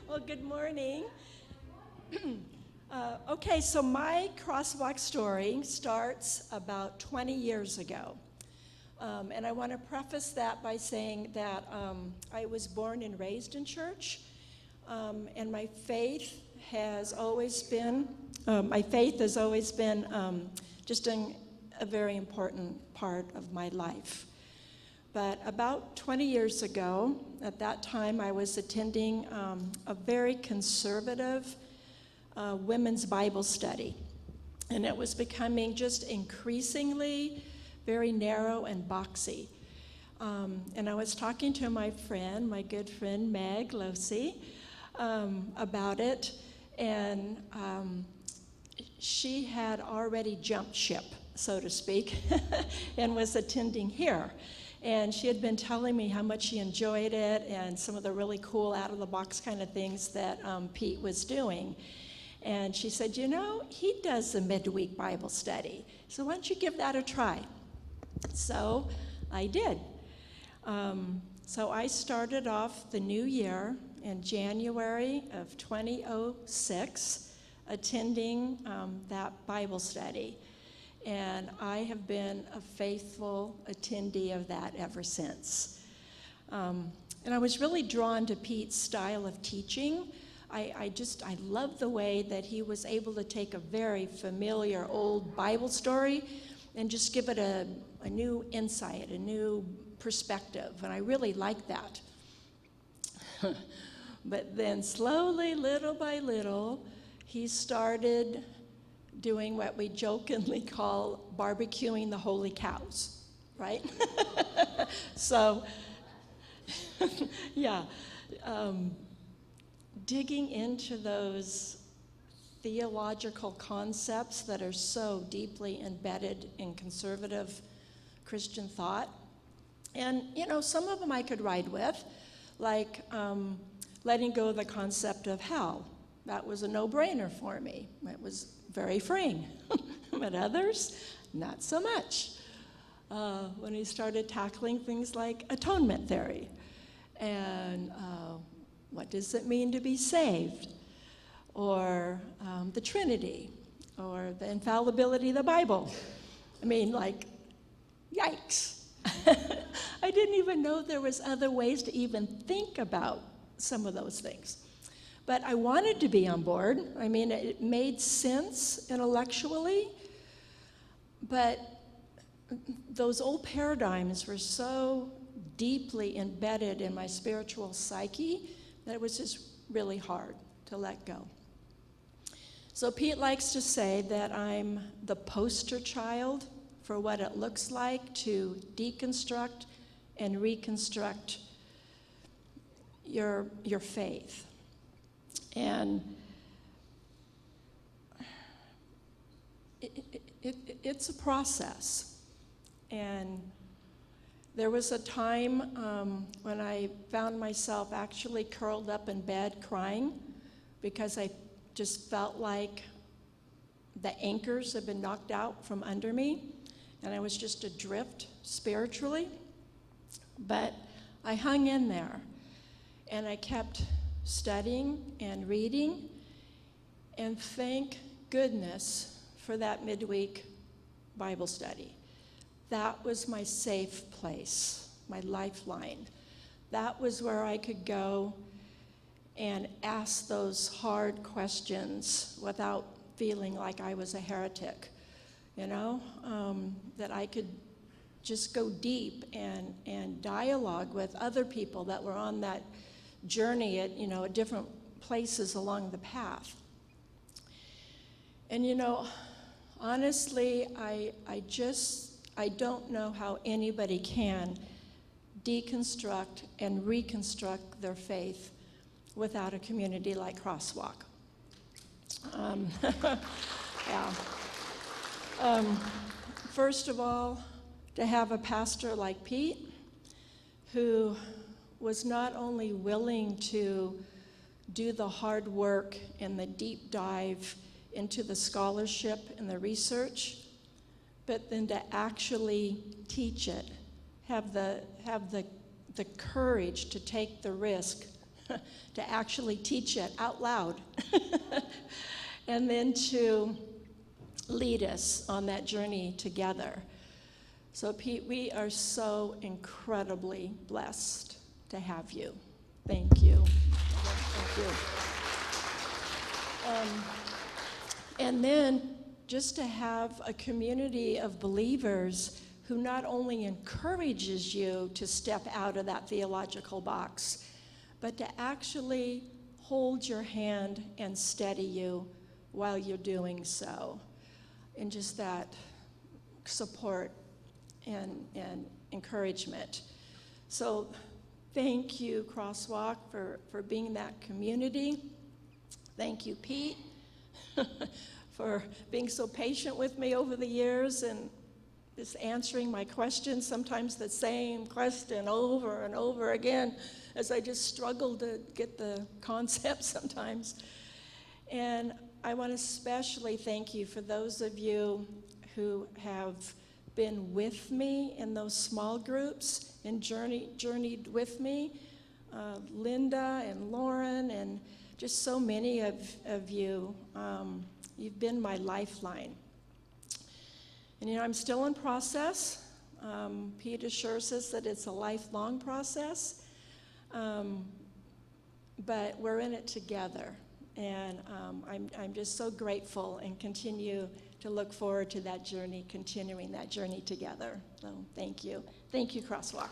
Well, good morning. Okay, so my crosswalk story starts about 20 years ago. And I want to preface that by saying that I was born and raised in church, and my faith has always been just a very important part of my life. But about 20 years ago, at that time, I was attending a very conservative women's Bible study. And it was becoming just increasingly very narrow and boxy. And I was talking to my good friend, Meg Losi, about it. And she had already jumped ship, so to speak, and was attending here. And she had been telling me how much she enjoyed it and some of the really cool out-of-the-box kind of things that Pete was doing. And she said, you know, he does the midweek Bible study, so why don't you give that a try? So I did. So I started off the new year in January of 2006 attending that Bible study. And I have been a faithful attendee of that ever since. And I was really drawn to Pete's style of teaching. I love the way that he was able to take a very familiar old Bible story and just give it a new insight, a new perspective. And I really liked that. But then slowly, little by little, he started doing what we jokingly call barbecuing the holy cows, right? So, yeah, digging into those theological concepts that are so deeply embedded in conservative Christian thought. And, you know, some of them I could ride with, like letting go of the concept of hell. That was a no-brainer for me. It was very freeing. But others, not so much. When he started tackling things like atonement theory and what does it mean to be saved, or the Trinity, or the infallibility of the Bible. I mean, like, yikes. I didn't even know there was other ways to even think about some of those things. But I wanted to be on board. I mean, it made sense intellectually, but those old paradigms were so deeply embedded in my spiritual psyche that it was just really hard to let go. So Pete likes to say that I'm the poster child for what it looks like to deconstruct and reconstruct your faith. And it's a process. And there was a time when I found myself actually curled up in bed crying because I just felt like the anchors had been knocked out from under me, and I was just adrift spiritually. But I hung in there, and I kept studying and reading, and thank goodness for that midweek Bible study. That was my safe place, my lifeline. That was where I could go and ask those hard questions without feeling like I was a heretic, you know, that I could just go deep and dialogue with other people that were on that journey at, at different places along the path. And, honestly, I don't know how anybody can deconstruct and reconstruct their faith without a community like CrossWalk. Yeah. First of all, to have a pastor like Pete, who was not only willing to do the hard work and the deep dive into the scholarship and the research, but then to actually teach it, have the courage to take the risk to actually teach it out loud, and then to lead us on that journey together. So Pete, we are so incredibly blessed to have you. Thank you. Thank you. And then just to have a community of believers who not only encourages you to step out of that theological box, but to actually hold your hand and steady you while you're doing so. And just that support and encouragement. So thank you, CrossWalk, for being that community. Thank you, Pete, for being so patient with me over the years and just answering my questions, sometimes the same question over and over again, as I just struggle to get the concept sometimes. And I want to especially thank you for those of you who have been with me in those small groups and journeyed with me. Linda and Lauren and just so many of you. You've been my lifeline. And I'm still in process. Pete assures us that it's a lifelong process. But we're in it together. And I'm just so grateful and continue to look forward to that journey, continuing that journey together. So thank you. Thank you, CrossWalk.